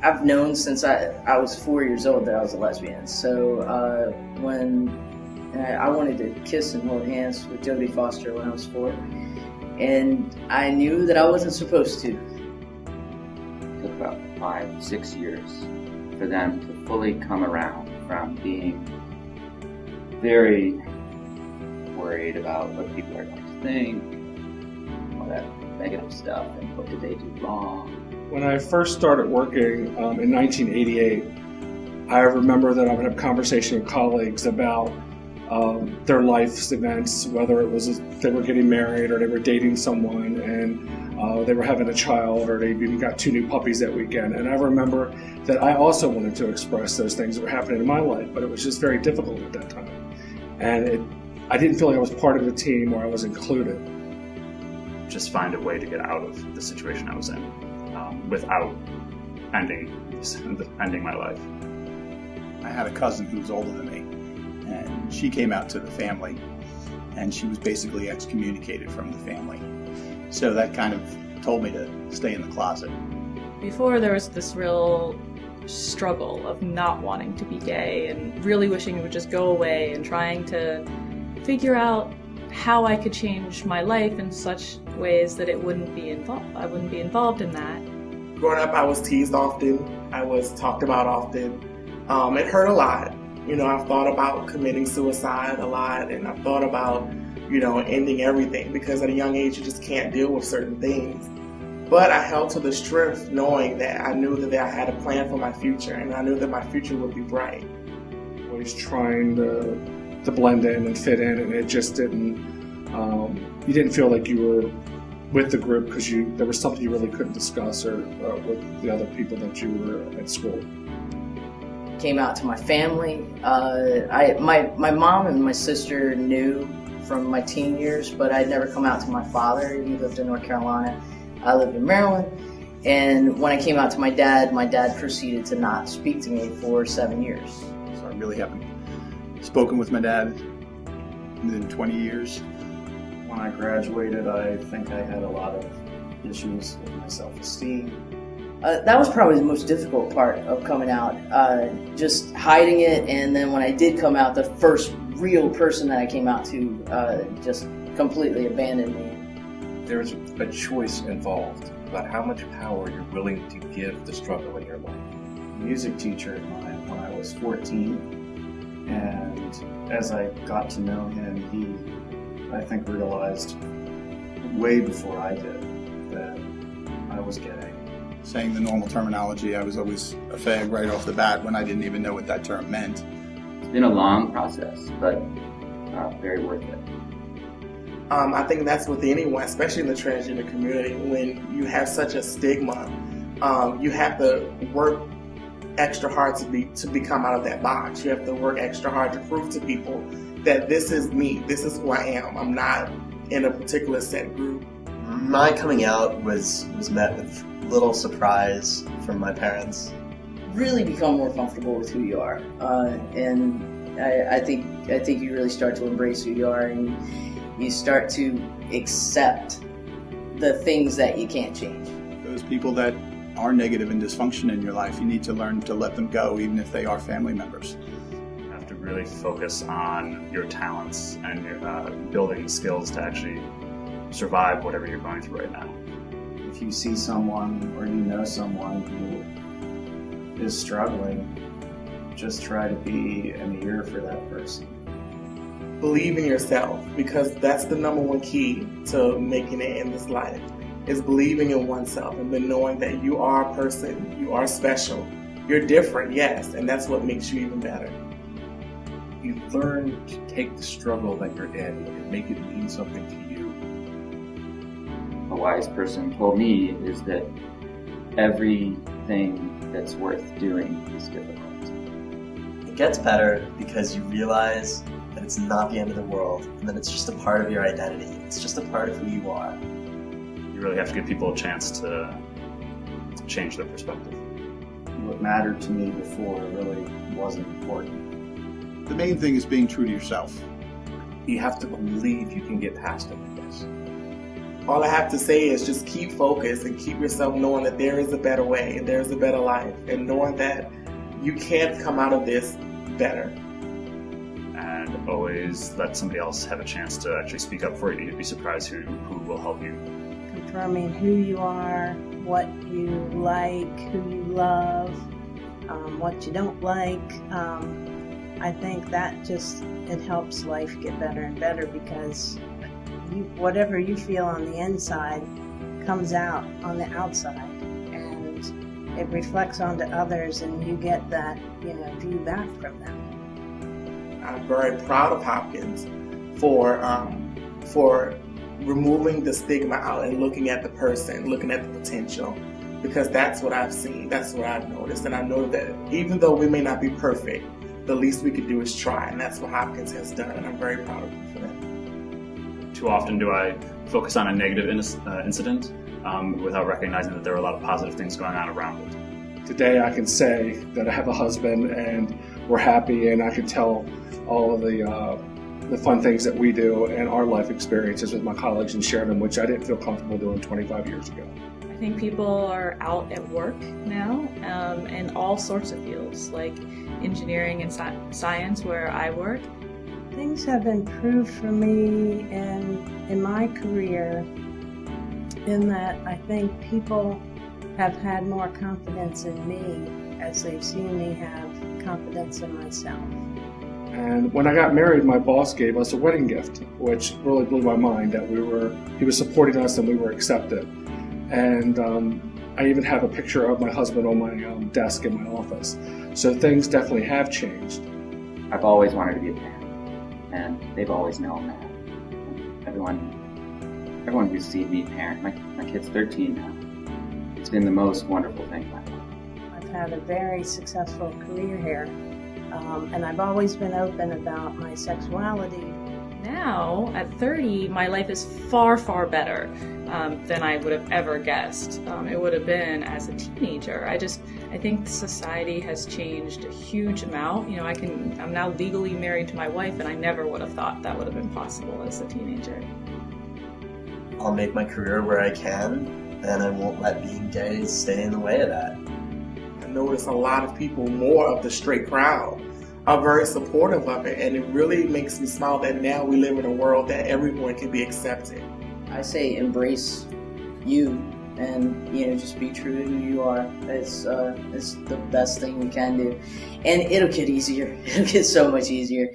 I've known since I was 4 years old that I was a lesbian. So when I wanted to kiss and hold hands with Jodie Foster when I was 4, and I knew that I wasn't supposed to. It took about 5-6 years for them to fully come around from being very worried about what people are going to think, all that negative stuff, and what did they do wrong. When I first started working in 1988, I remember that I would have conversation with colleagues about their life's events, whether it was they were getting married or they were dating someone and they were having a child or they even got 2 new puppies that weekend. And I remember that I also wanted to express those things that were happening in my life, but it was just very difficult at that time. And I didn't feel like I was part of the team or I was included. Just find a way to get out of the situation I was in without ending my life. I had a cousin who was older than me, and she came out to the family, and she was basically excommunicated from the family. So that kind of told me to stay in the closet. Before, there was this real struggle of not wanting to be gay and really wishing it would just go away and trying to figure out how I could change my life in such ways that it wouldn't be involved. I wouldn't be involved in that. Growing up, I was teased often. I was talked about often. It hurt a lot. I've thought about committing suicide a lot, and I've thought about, ending everything, because at a young age, you just can't deal with certain things. But I held to the strength knowing that I knew that I had a plan for my future, and I knew that my future would be bright. Always trying to blend in and fit in, and it just didn't, you didn't feel like you were with the group because there was something you really couldn't discuss or with the other people that you were at school. Came out to my family. My mom and my sister knew from my teen years, but I'd never come out to my father. He lived in North Carolina. I lived in Maryland. And when I came out to my dad proceeded to not speak to me for 7 years. So I really haven't spoken with my dad in 20 years. When I graduated, I think I had a lot of issues with my self-esteem. That was probably the most difficult part of coming out, just hiding it, and then when I did come out, the first real person that I came out to just completely abandoned me. There's a choice involved about how much power you're willing to give the struggle in your life. A music teacher of mine when I was 14, and as I got to know him, he, I think, realized way before I did that I was gay. Saying the normal terminology, I was always a fag right off the bat when I didn't even know what that term meant. It's been a long process, but very worth it. I think that's with anyone, especially in the transgender community, when you have such a stigma, you have to work extra hard to become out of that box. You have to work extra hard to prove to people that this is me, this is who I am. I'm not in a particular set group. My coming out was met with little surprise from my parents. Really become more comfortable with who you are, and I think you really start to embrace who you are, and you start to accept the things that you can't change. Those people that are negative and dysfunction in your life, you need to learn to let them go, even if they are family members. You have to really focus on your talents and your, building skills to actually survive whatever you're going through right now. If you see someone or you know someone who is struggling, just try to be an ear for that person. Believe in yourself, because that's the number one key to making it in this life, is believing in oneself and then knowing that you are a person, you are special, you're different, yes, and that's what makes you even better. You learn to take the struggle that you're in and make it mean something to you. A wise person told me is that everything that's worth doing is difficult. It gets better because you realize that it's not the end of the world, and that it's just a part of your identity. It's just a part of who you are. You really have to give people a chance to change their perspective. What mattered to me before really wasn't important. The main thing is being true to yourself. You have to believe you can get past it, I guess. all I have to say is just keep focused and keep yourself knowing that there is a better way and there's a better life, and knowing that you can come out of this better. And always let somebody else have a chance to actually speak up for you. You'd be surprised who will help you. Confirming who you are, what you like, who you love, what you don't like. I think that it helps life get better and better, because whatever you feel on the inside comes out on the outside, and it reflects onto others, and you get that view back from them. I'm very proud of Hopkins for removing the stigma out and looking at the person, looking at the potential, because that's what I've seen, that's what I've noticed, and I know that even though we may not be perfect, the least we could do is try, and that's what Hopkins has done, and I'm very proud of him for that. Too often do I focus on a negative incident without recognizing that there are a lot of positive things going on around it. Today I can say that I have a husband and we're happy, and I can tell all of the fun things that we do and our life experiences with my colleagues and share them, which I didn't feel comfortable doing 25 years ago. I think people are out at work now in all sorts of fields, like engineering and science, where I work. Things have improved for me in my career, in that I think people have had more confidence in me as they've seen me have confidence in myself. And when I got married, my boss gave us a wedding gift, which really blew my mind, that he was supporting us and we were accepted. And I even have a picture of my husband on my desk in my office. So things definitely have changed. I've always wanted to be a parent, and they've always known that. Everyone who's seen me parent, my kid's 13 now. It's been the most wonderful thing in my life. I've had a very successful career here, and I've always been open about my sexuality. Now, at 30, my life is far, far better than I would have ever guessed it would have been as a teenager. I think society has changed a huge amount. I'm now legally married to my wife, and I never would have thought that would have been possible as a teenager. I'll make my career where I can, and I won't let being gay stay in the way of that. I notice a lot of people, more of the straight crowd, are very supportive of it, and it really makes me smile that now we live in a world that everyone can be accepted. I say embrace you, and just be true to who you are. It's the best thing you can do, and it'll get easier. It'll get so much easier.